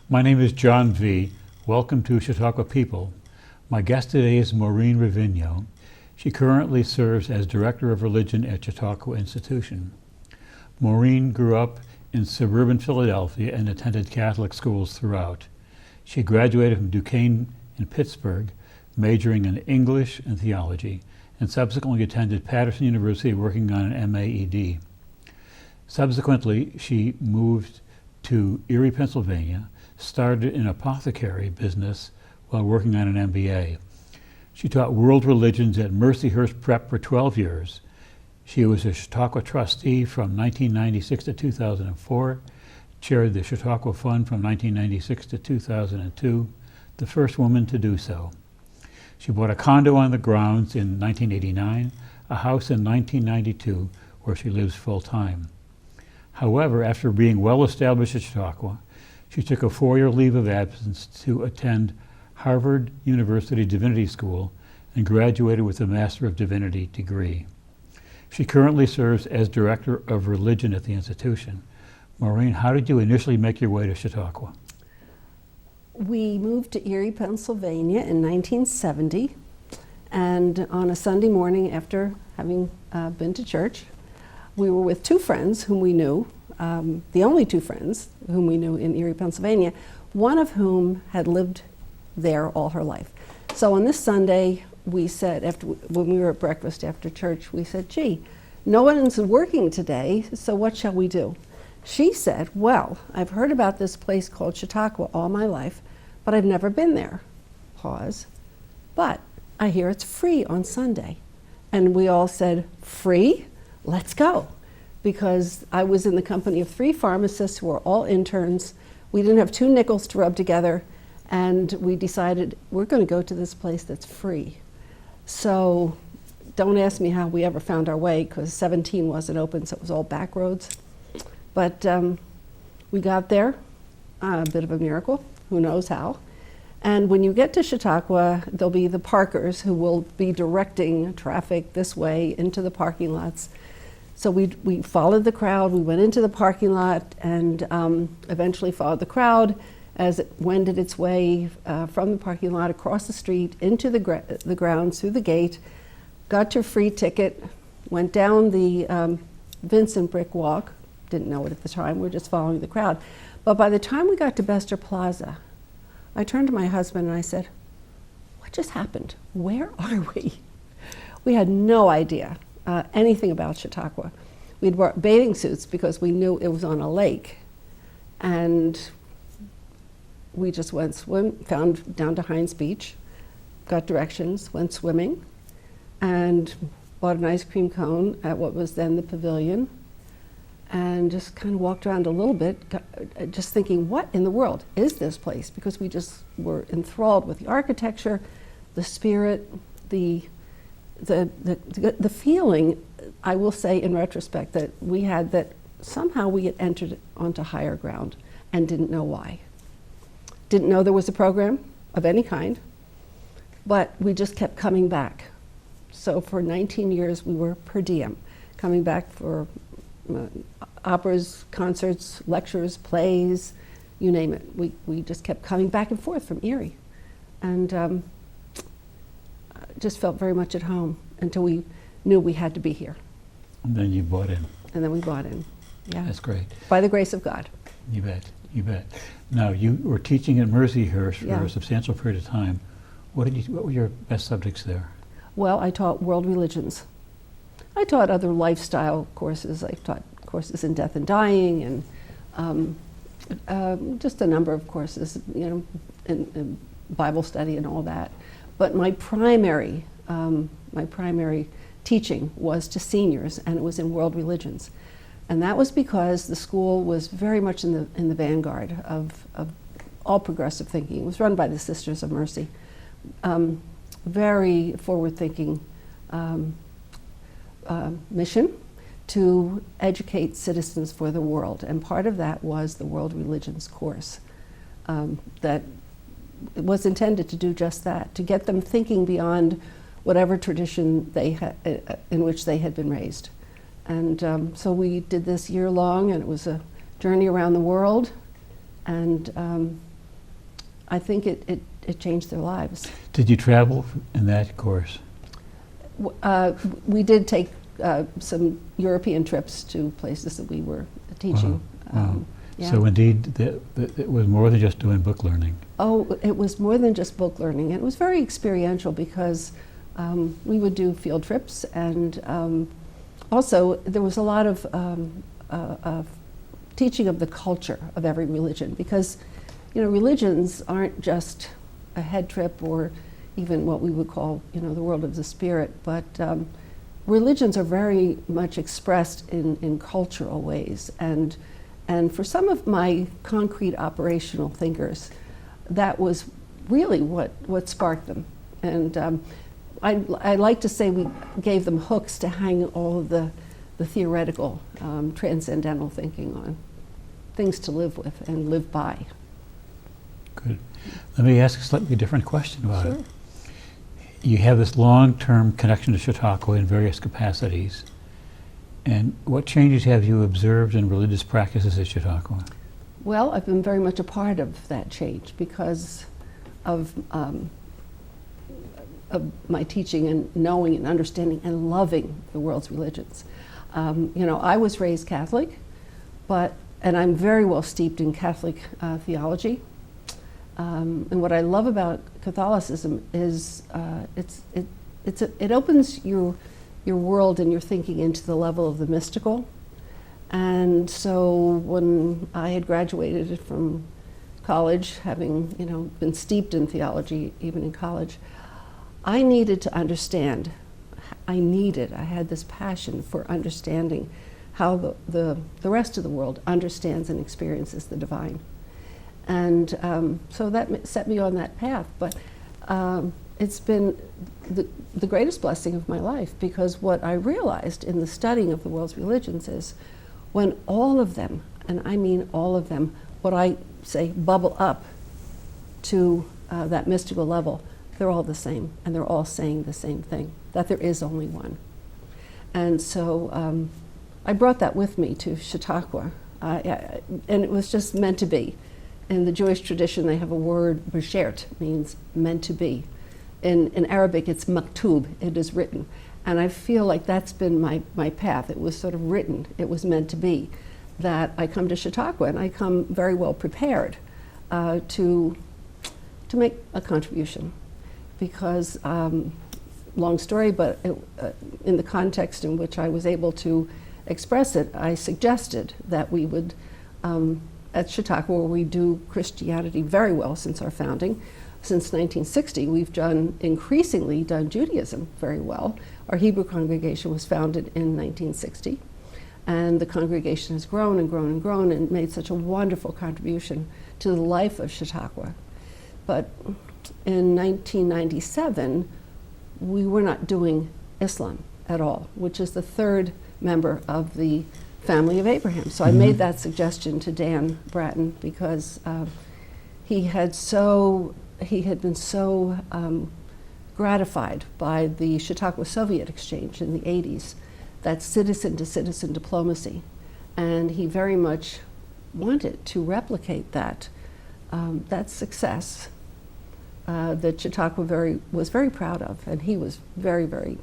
My name is John V. Welcome to Chautauqua People. My guest today is Maureen Rovegno. She currently serves as Director of Religion at Chautauqua Institution. Maureen grew up in suburban Philadelphia and attended Catholic schools throughout. She graduated from Duquesne in Pittsburgh, majoring in English and theology, and subsequently attended Patterson University working on an MA-ED. Subsequently, she moved to Erie, Pennsylvania, started an apothecary business while working on an MBA. She taught world religions at Mercyhurst Prep for 12 years. She was a Chautauqua trustee from 1996 to 2004, chaired the Chautauqua Fund from 1996 to 2002, the first woman to do so. She bought a condo on the grounds in 1989, a house in 1992 where she lives full-time. However, after being well established at Chautauqua, she took a 4-year leave of absence to attend Harvard University Divinity School and graduated with a Master of Divinity degree. She currently serves as Director of Religion at the institution. Maureen, how did you initially make your way to Chautauqua? We moved to Erie, Pennsylvania in 1970, and on a Sunday morning after having been to church, we were with two friends whom we knew, the only two friends whom we knew in Erie, Pennsylvania, one of whom had lived there all her life. So on this Sunday, we said, when we were at breakfast after church, we said, gee, no one's working today, so what shall we do? She said, well, I've heard about this place called Chautauqua all my life, but I've never been there. Pause. But I hear it's free on Sunday. And we all said, free? Let's go. Because I was in the company of 3 pharmacists who were all interns. We didn't have 2 nickels to rub together, and we decided we're going to go to this place that's free. So don't ask me how we ever found our way, because 17 wasn't open, so it was all back roads. But we got there, a bit of a miracle, who knows how. And when you get to Chautauqua, there'll be the parkers who will be directing traffic this way into the parking lots. So we followed the crowd, we went into the parking lot, and eventually followed the crowd as it wended its way from the parking lot across the street into the grounds through the gate, got your free ticket, went down the Vincent Brick Walk, didn't know it at the time, we were just following the crowd. But by the time we got to Bester Plaza, I turned to my husband and I said, what just happened? Where are we? We had no idea anything about Chautauqua. We'd brought bathing suits because we knew it was on a lake. And we just went found down to Hines Beach, got directions, went swimming, and bought an ice cream cone at what was then the Pavilion, and just kind of walked around a little bit, just thinking, what in the world is this place? Because we just were enthralled with the architecture, the spirit, the feeling, I will say in retrospect, that we had that somehow we had entered onto higher ground and didn't know why. Didn't know there was a program of any kind, but we just kept coming back. So for 19 years we were per diem, coming back for operas, concerts, lectures, plays, you name it. We just kept coming back and forth from Erie, and just felt very much at home until we knew we had to be here. And then you bought in. And then we bought in. Yeah. That's great. By the grace of God. You bet. You bet. Now, you were teaching at Mercyhurst for Yeah. a substantial period of time. What were your best subjects there? Well, I taught world religions. I taught other lifestyle courses. I taught courses in death and dying, and just a number of courses, in Bible study and all that. But my primary teaching was to seniors, and it was in world religions. And that was because the school was very much in the vanguard of all progressive thinking. It was run by the Sisters of Mercy. Very forward-thinking mission to educate citizens for the world. And part of that was the world religions course that was intended to do just that, to get them thinking beyond whatever tradition in which they had been raised. And so we did this year long, and it was a journey around the world. And I think it changed their lives. Did you travel in that course? We did take some European trips to places that we were teaching. Wow. Yeah. So indeed, it was more than just doing book learning. Oh, it was more than just book learning. It was very experiential because we would do field trips, and also there was a lot of teaching of the culture of every religion, because religions aren't just a head trip or even what we would call the world of the spirit, but religions are very much expressed in cultural ways, and for some of my concrete operational thinkers, that was really what sparked them. And I like to say we gave them hooks to hang all of the theoretical, transcendental thinking on, things to live with and live by. Good. Let me ask a slightly different question about Sure. it. You have this long-term connection to Chautauqua in various capacities. And what changes have you observed in religious practices at Chautauqua? Well, I've been very much a part of that change because of my teaching and knowing and understanding and loving the world's religions. I was raised Catholic, and I'm very well steeped in Catholic theology. And what I love about Catholicism is it opens your world and your thinking into the level of the mystical. And so when I had graduated from college, having been steeped in theology even in college, I needed to understand. I had this passion for understanding how the rest of the world understands and experiences the divine. And so that set me on that path. But it's been the greatest blessing of my life, because what I realized in the studying of the world's religions is when all of them, and I mean all of them, what I say bubble up to that mystical level, they're all the same, and they're all saying the same thing, that there is only one. And so I brought that with me to Chautauqua, and it was just meant to be. In the Jewish tradition, they have a word, beshert, means meant to be. In Arabic, it's maktub, it is written. And I feel like that's been my path. It was sort of written, it was meant to be, that I come to Chautauqua, and I come very well prepared to make a contribution. Because, long story, but in the context in which I was able to express it, I suggested that we would, at Chautauqua, where we do Christianity very well since our founding, since 1960, we've increasingly done Judaism very well. Our Hebrew congregation was founded in 1960, and the congregation has grown and grown and grown and made such a wonderful contribution to the life of Chautauqua. But in 1997, we were not doing Islam at all, which is the third member of the family of Abraham. So I made that suggestion to Dan Bratton because he had been so gratified by the Chautauqua-Soviet exchange in the 80s, that citizen-to-citizen diplomacy, and he very much wanted to replicate that success that Chautauqua was very proud of, and he was very, very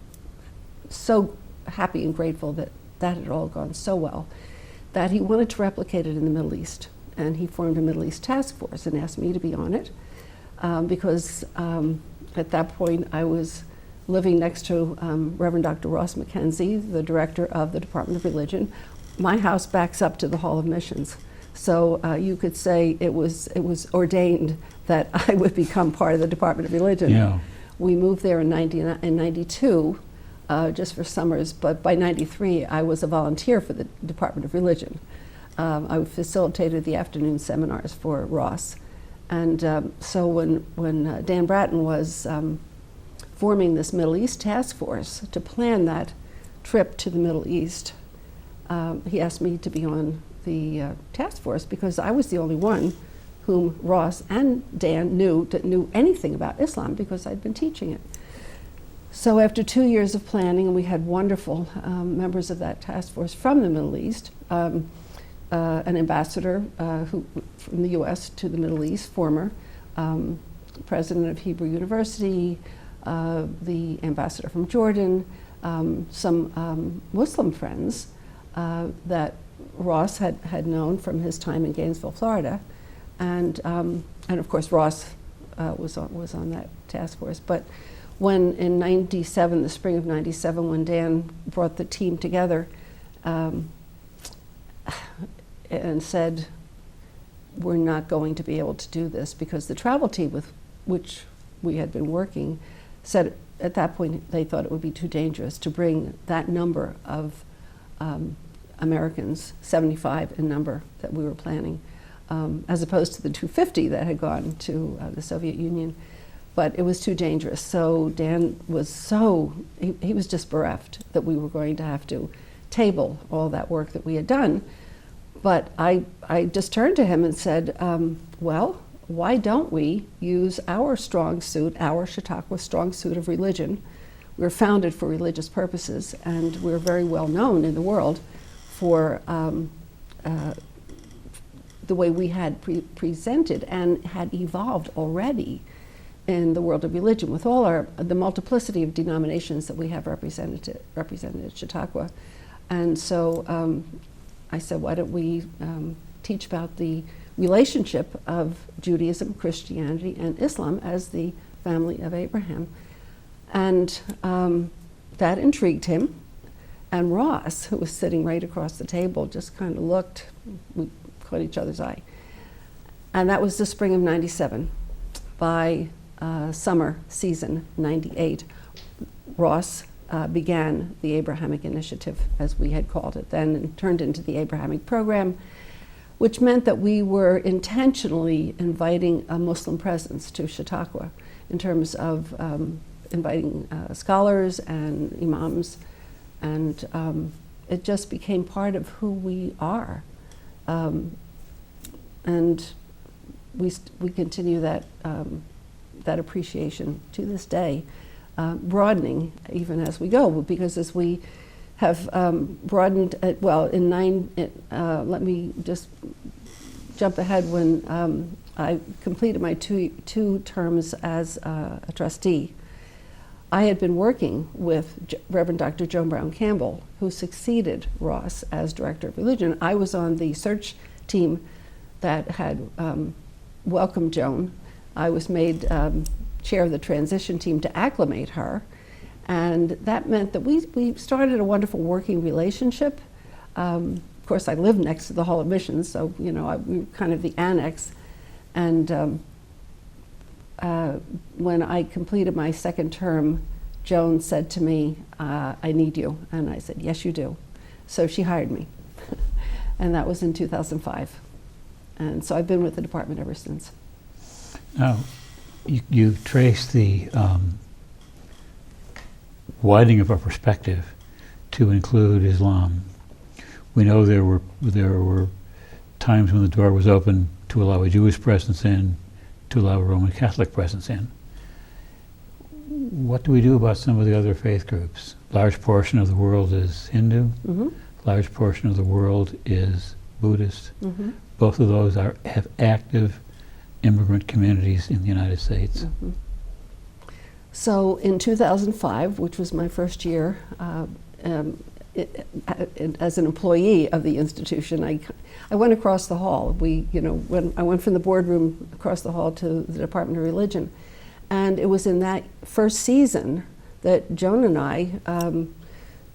so happy and grateful that had all gone so well, that he wanted to replicate it in the Middle East. And he formed a Middle East task force and asked me to be on it because at that point I was living next to Reverend Dr. Ross McKenzie, the director of the Department of Religion. My house backs up to the Hall of Missions. So you could say it was ordained that I would become part of the Department of Religion. Yeah. We moved there in 92, just for summers, but by 93 I was a volunteer for the Department of Religion. I facilitated the afternoon seminars for Ross. And so when Dan Bratton was forming this Middle East task force to plan that trip to the Middle East, he asked me to be on the task force because I was the only one whom Ross and Dan knew that knew anything about Islam because I'd been teaching it. So after 2 years of planning, and we had wonderful members of that task force from the Middle East, an ambassador from the US to the Middle East, former, president of Hebrew University, the ambassador from Jordan, some Muslim friends that Ross had known from his time in Gainesville, Florida, and of course Ross was on that task force. But when in '97, the spring of '97, when Dan brought the team together and said, we're not going to be able to do this, because the travel team with which we had been working said at that point they thought it would be too dangerous to bring that number of Americans, 75 in number that we were planning, as opposed to the 250 that had gone to the Soviet Union. But it was too dangerous. So Dan was he was just bereft that we were going to have to table all that work that we had done. But I just turned to him and said, well, why don't we use our strong suit, our Chautauqua strong suit of religion? We're founded for religious purposes, and we're very well known in the world for the way we had presented and had evolved already in the world of religion with all the multiplicity of denominations that we have represented at Chautauqua. And so I said, why don't we teach about the relationship of Judaism, Christianity, and Islam as the family of Abraham. And that intrigued him. And Ross, who was sitting right across the table, just kind of looked, we caught each other's eye. And that was the spring of '97. By summer season, '98, Ross began the Abrahamic Initiative, as we had called it then, and turned into the Abrahamic Program, which meant that we were intentionally inviting a Muslim presence to Chautauqua in terms of inviting scholars and imams, and it just became part of who we are. And we continue that appreciation to this day, broadening even as we go, because as we have broadened, let me just jump ahead. When I completed my two terms as a trustee, I had been working with Reverend Dr. Joan Brown Campbell, who succeeded Ross as Director of Religion. I was on the search team that had welcomed Joan. I was made chair of the transition team to acclimate her. And that meant that we started a wonderful working relationship. Of course, I lived next to the Hall of Missions, so we were kind of the annex. And when I completed my second term, Joan said to me, I need you. And I said, yes, you do. So she hired me. And that was in 2005. And so I've been with the department ever since. Now, you trace the widening of our perspective to include Islam. We know there were times when the door was open to allow a Jewish presence in, to allow a Roman Catholic presence in. What do we do about some of the other faith groups? Large portion of the world is Hindu. Mm-hmm. Large portion of the world is Buddhist. Mm-hmm. Both of those have active immigrant communities in the United States. Mm-hmm. So in 2005, which was my first year as an employee of the institution, I went across the hall. When I went from the boardroom across the hall to the Department of Religion, and it was in that first season that Joan and I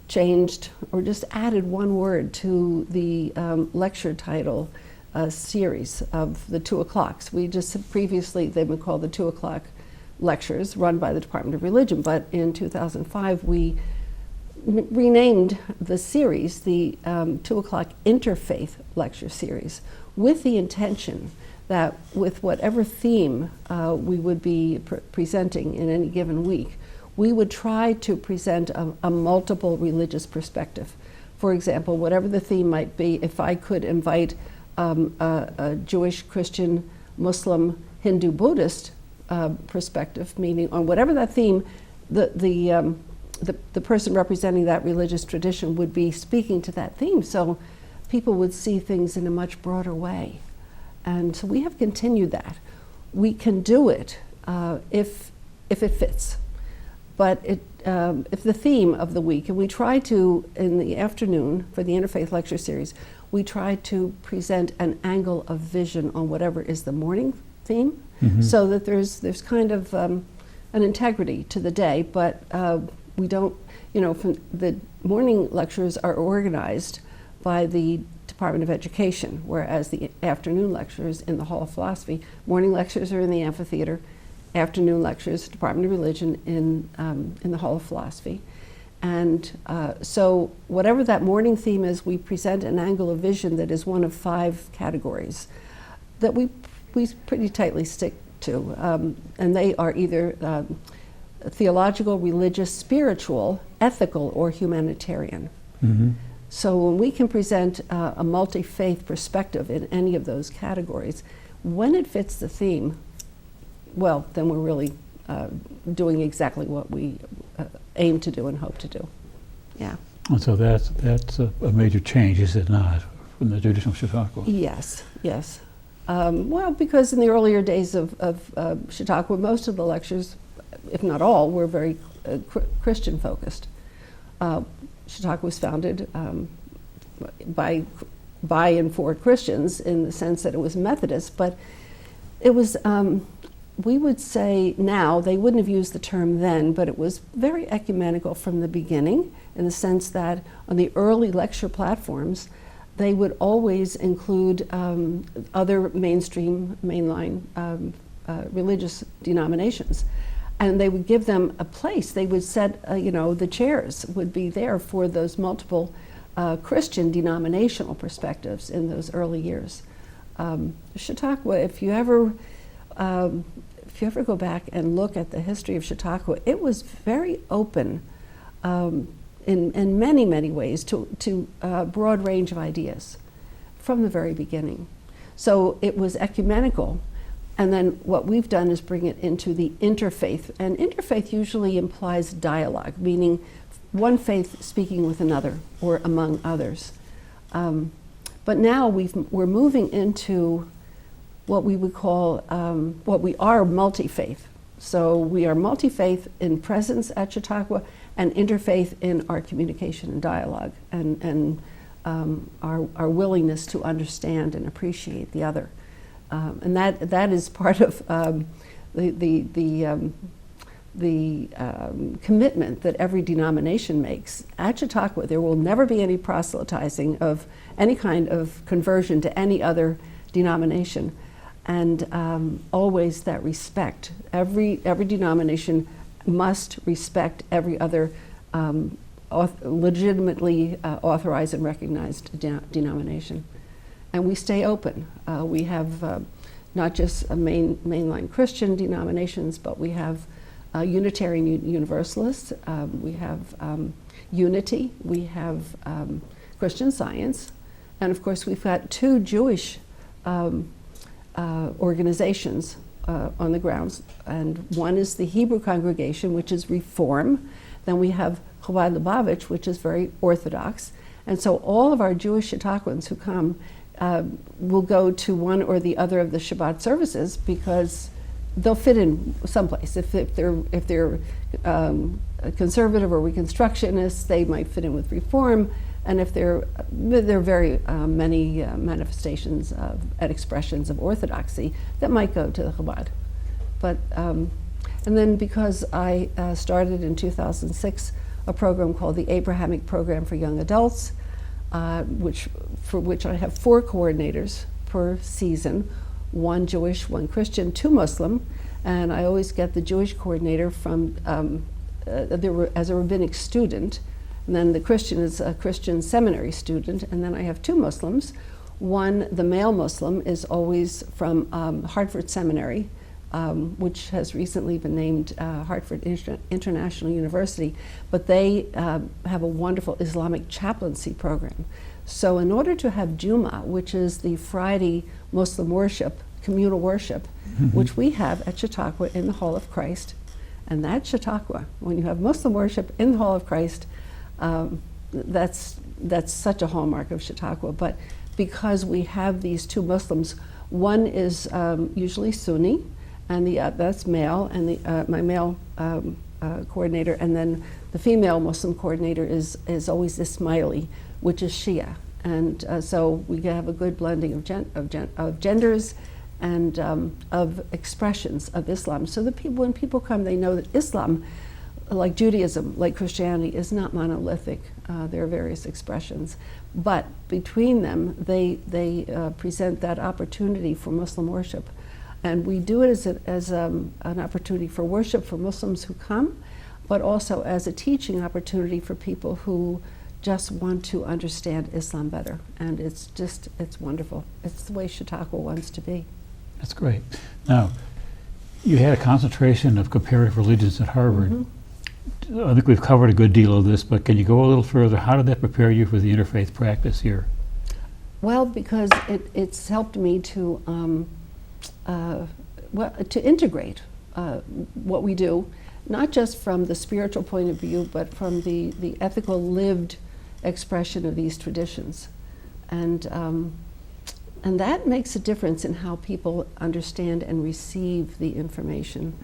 changed or just added one word to the lecture title series of the 2 o'clocks. We just previously, they've been called the 2 o'clock lectures run by the Department of Religion, but in 2005 we renamed the series the 2 o'clock Interfaith Lecture Series, with the intention that with whatever theme we would be presenting in any given week, we would try to present a multiple religious perspective. For example, whatever the theme might be, if I could invite a Jewish, Christian, Muslim, Hindu, Buddhist perspective, meaning on whatever that theme, the person representing that religious tradition would be speaking to that theme, so people would see things in a much broader way. And so we have continued that. we can do it if it fits. But if the theme of the week, and we try to, in the afternoon for the Interfaith Lecture Series, we try to present an angle of vision on whatever is the morning theme, so that there's kind of an integrity to the day, but we don't, from the morning lectures are organized by the Department of Education, whereas the afternoon lectures in the Hall of Philosophy, morning lectures are in the amphitheater, afternoon lectures, Department of Religion in the Hall of Philosophy. And so whatever that morning theme is, we present an angle of vision that is one of 5 categories that we pretty tightly stick to. And they are either theological, religious, spiritual, ethical, or humanitarian. So when we can present a multi-faith perspective in any of those categories, when it fits the theme, well, then we're really doing exactly what we aim to do and hope to do. Yeah. And so that's a major change, is it not, from the traditional Chautauqua? Yes, yes. Well, because in the earlier days of Chautauqua, most of the lectures, if not all, were very Christian focused. Chautauqua was founded by and for Christians in the sense that it was Methodist, but it was, we would say now, they wouldn't have used the term then, but it was very ecumenical from the beginning, in the sense that on the early lecture platforms, they would always include other mainline religious denominations. And they would give them a place. They would set, the chairs would be there for those multiple Christian denominational perspectives in those early years. Chautauqua, if you ever go back and look at the history of Chautauqua, it was very open in many, many ways to a broad range of ideas from the very beginning. So it was ecumenical. And then what we've done is bring it into the interfaith. And interfaith usually implies dialogue, meaning one faith speaking with another or among others. But now we're moving into what we would call, what we are multi-faith. So we are multi-faith in presence at Chautauqua and interfaith in our communication and dialogue and our willingness to understand and appreciate the other. And that is part of the commitment that every denomination makes. At Chautauqua, there will never be any proselytizing of any kind of conversion to any other denomination, and always that respect. Every denomination must respect every other legitimately authorized and recognized denomination. And we stay open. We have not just mainline Christian denominations, but we have Unitarian Universalists, we have Unity, we have Christian Science, and of course we've got 2 Jewish organizations on the grounds, and one is the Hebrew congregation, which is Reform. Then we have Chabad Lubavitch, which is very Orthodox. And so all of our Jewish Chautauquans who come will go to one or the other of the Shabbat services because they'll fit in someplace. If they're conservative or Reconstructionists, they might fit in with Reform. And if there are very many manifestations and expressions of Orthodoxy that might go to the Chabad. But and then because I started in 2006 a program called the Abrahamic Program for Young Adults, for which I have 4 coordinators per season, 1 Jewish, 1 Christian, 2 Muslim, and I always get the Jewish coordinator from as a rabbinic student, and then the Christian is a Christian seminary student, and then I have 2 Muslims. One, the male Muslim, is always from Hartford Seminary, which has recently been named Hartford International University, but they have a wonderful Islamic chaplaincy program. So in order to have Juma, which is the Friday Muslim worship, communal worship, which we have at Chautauqua in the Hall of Christ, and that Chautauqua, when you have Muslim worship in the Hall of Christ, that's such a hallmark of Chautauqua. But because we have these 2 Muslims, one is usually Sunni, and that's male, and my male coordinator, and then the female Muslim coordinator is always Ismaili, which is Shia. And so we have a good blending of genders and of expressions of Islam. So when people come, they know that Islam, like Judaism, like Christianity, is not monolithic. There are various expressions. But between them, they present that opportunity for Muslim worship. And we do it as an opportunity for worship for Muslims who come, but also as a teaching opportunity for people who just want to understand Islam better. And it's wonderful. It's the way Chautauqua wants to be. That's great. Now, you had a concentration of comparative religions at Harvard. Mm-hmm. I think we've covered a good deal of this, but can you go a little further? How did that prepare you for the interfaith practice here? Well, because it's helped me to integrate what we do, not just from the spiritual point of view, but from the ethical, lived expression of these traditions. And that makes a difference in how people understand and receive the information,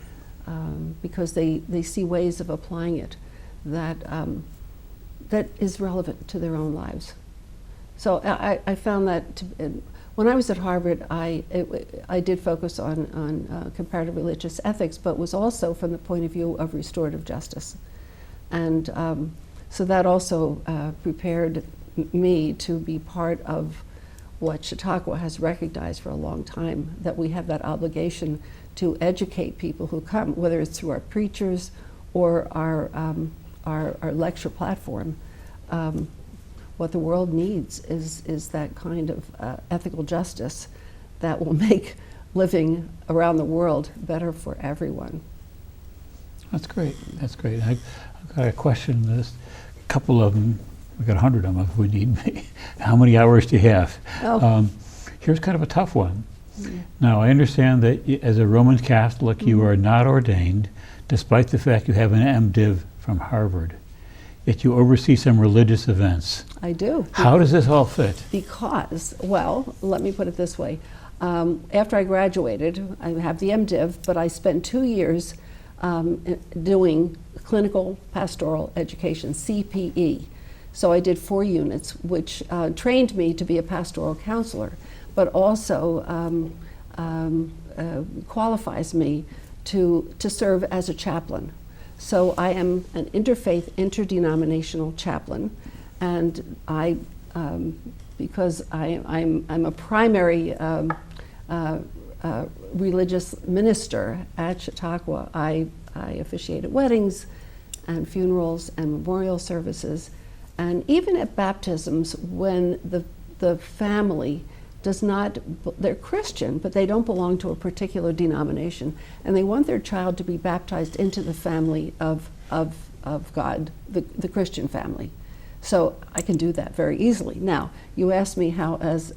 because they see ways of applying it that is relevant to their own lives. So I found that when I was at Harvard, I did focus on comparative religious ethics, but was also from the point of view of restorative justice. And so that also prepared me to be part of what Chautauqua has recognized for a long time, that we have that obligation to educate people who come, whether it's through our preachers or our lecture platform. What the world needs is that kind of ethical justice that will make living around the world better for everyone. That's great. That's great. I've got a question. A couple of them. We've got 100 of them if we need me. How many hours do you have? Oh. Here's kind of a tough one. Yeah. Now, I understand that as a Roman Catholic, you are not ordained, despite the fact you have an MDiv from Harvard. Yet you oversee some religious events. I do. How does this all fit? Because, well, let me put it this way. After I graduated, I have the MDiv, but I spent 2 years doing clinical pastoral education, CPE. So I did 4 units, which trained me to be a pastoral counselor, but also qualifies me to serve as a chaplain. So I am an interfaith, interdenominational chaplain, and I, because I'm a primary religious minister at Chautauqua, I officiate at weddings and funerals and memorial services. And even at baptisms, when the family does not, they're Christian, but they don't belong to a particular denomination, and they want their child to be baptized into the family of God, the Christian family. So I can do that very easily. Now, you asked me how, as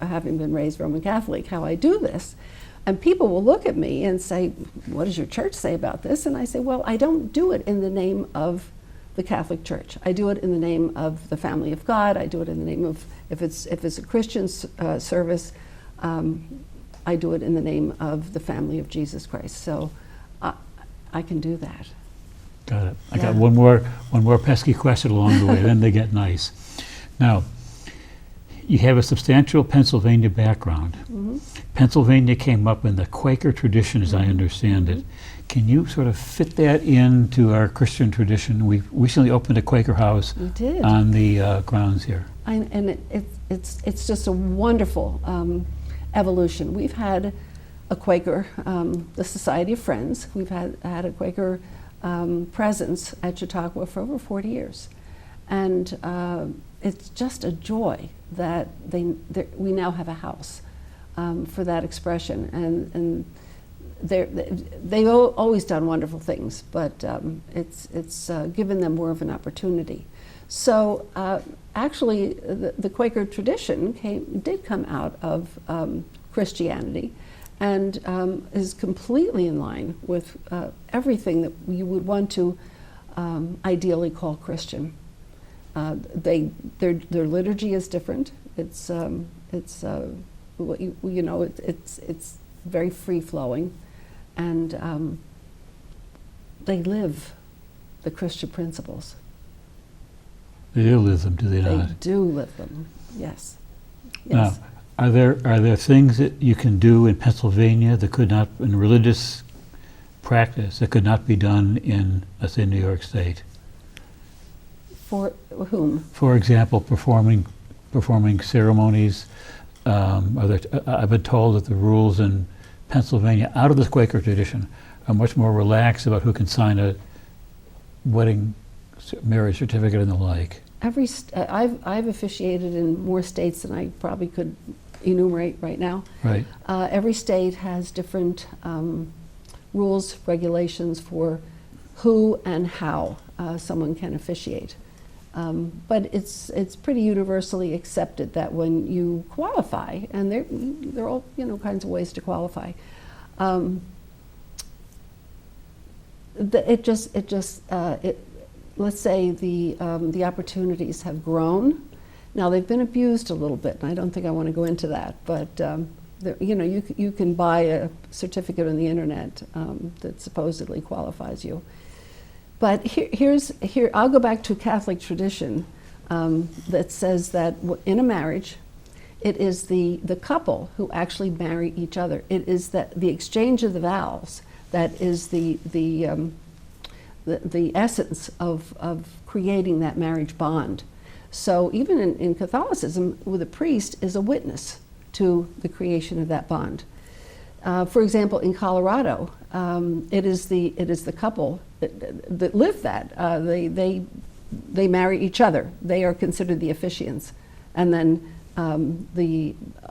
having been raised Roman Catholic, how I do this. And people will look at me and say, what does your church say about this? And I say, well, I don't do it in the name of the Catholic Church. I do it in the name of the family of God. I do it in the name of, if it's a Christian service, I do it in the name of the family of Jesus Christ. So I can do that. Got it. I got one more pesky question along the way, then they get nice. Now, you have a substantial Pennsylvania background. Mm-hmm. Pennsylvania came up in the Quaker tradition, as I understand it. Can you sort of fit that into our Christian tradition? We recently opened a Quaker house on the grounds here. And it's just a wonderful evolution. We've had a Quaker, the Society of Friends. We've had a Quaker presence at Chautauqua for over 40 years. And it's just a joy that we now have a house for that expression. And they've always done wonderful things, but it's given them more of an opportunity. So actually, the Quaker tradition did come out of Christianity, and is completely in line with everything that you would want to ideally call Christian. Their liturgy is different. It's very free flowing. and they live the Christian principles. They do live them, do they not? They do live them, yes. Now, are there things that you can do in Pennsylvania that could not, in religious practice, that could not be done in, let's say, New York State? For whom? For example, performing ceremonies. I've been told that the rules in Pennsylvania, out of the Quaker tradition, are much more relaxed about who can sign a wedding, marriage certificate, and the like. I've officiated in more states than I probably could enumerate right now. Right. Every state has different rules, regulations for who and how someone can officiate. But it's pretty universally accepted that when you qualify, and there are all kinds of ways to qualify. Let's say the opportunities have grown. Now they've been abused a little bit, and I don't think I want to go into that. But you can buy a certificate on the internet that supposedly qualifies you. But here I'll go back to Catholic tradition that says that in a marriage, it is the couple who actually marry each other. It is that the exchange of the vows that is the essence of creating that marriage bond. So even in Catholicism, with a priest is a witness to the creation of that bond. For example, in Colorado, it is the couple that live that. They marry each other. They are considered the officiants, and then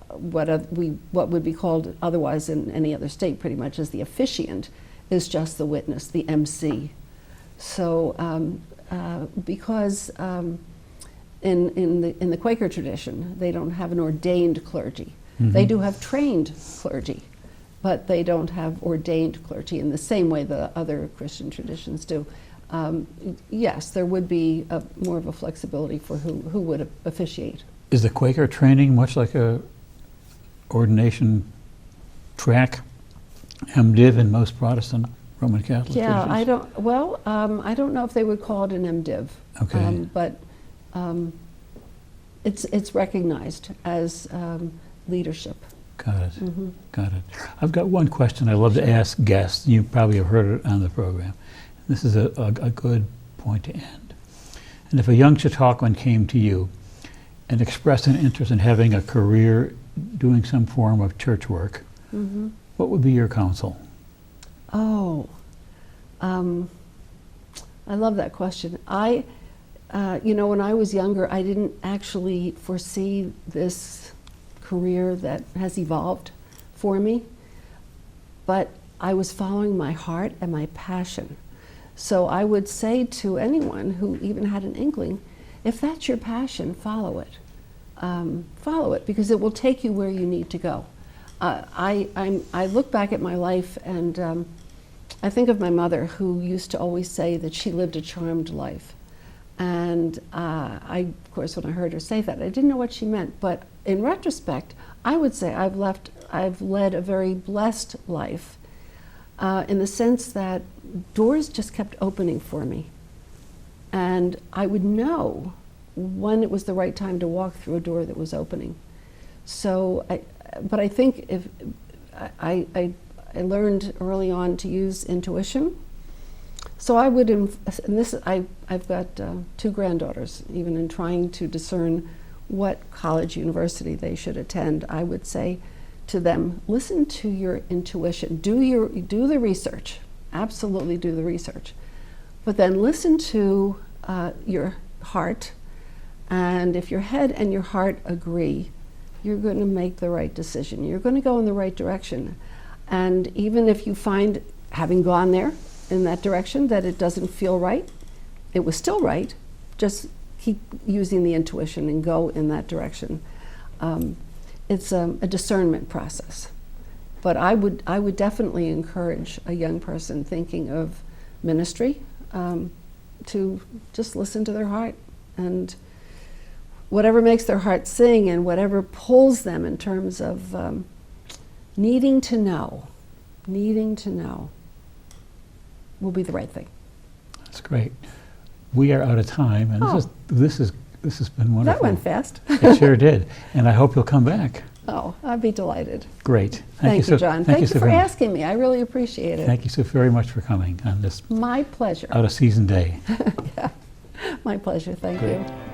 what would be called otherwise in any other state, pretty much as the officiant, is just the witness, the MC. So because in the Quaker tradition, they don't have an ordained clergy. Mm-hmm. They do have trained clergy, but they don't have ordained clergy in the same way the other Christian traditions do. Yes, there would be more of a flexibility for who would officiate. Is the Quaker training much like a ordination track, MDiv in most Protestant Roman Catholic traditions? I don't know if they would call it an MDiv. Okay. But it's recognized as leadership. Got it. Mm-hmm. Got it. I've got one question I love to ask guests. You probably have heard it on the program. This is a good point to end. And if a young Chautauquan came to you and expressed an interest in having a career doing some form of church work, mm-hmm. what would be your counsel? Oh, I love that question. When I was younger, I didn't actually foresee this career that has evolved for me, but I was following my heart and my passion. So I would say to anyone who even had an inkling, if that's your passion, follow it. Follow it, because it will take you where you need to go. I look back at my life and I think of my mother, who used to always say that she lived a charmed life. And of course, when I heard her say that, I didn't know what she meant. But in retrospect, I would say I've led a very blessed life in the sense that doors just kept opening for me. And I would know when it was the right time to walk through a door that was opening. So, but I think if I learned early on to use intuition. So I would, I've got 2 granddaughters. Even in trying to discern what college, university they should attend, I would say to them, listen to your intuition. Do the research. Absolutely do the research. But then listen to your heart. And if your head and your heart agree, you're going to make the right decision. You're going to go in the right direction. And even if you find, having gone there in that direction, that it doesn't feel right, it was still right, just keep using the intuition and go in that direction. It's a discernment process. But I would definitely encourage a young person thinking of ministry to just listen to their heart, and whatever makes their heart sing and whatever pulls them in terms of needing to know, needing to know will be the right thing. That's great. We are out of time, and this has been wonderful. That went fast. It sure did, and I hope you'll come back. Oh, I'd be delighted. Great. Thank you, John. Thank you for asking me. I really appreciate it. Thank you so very much for coming on this My pleasure. out of season day. Yeah, my pleasure. Thank Great. you.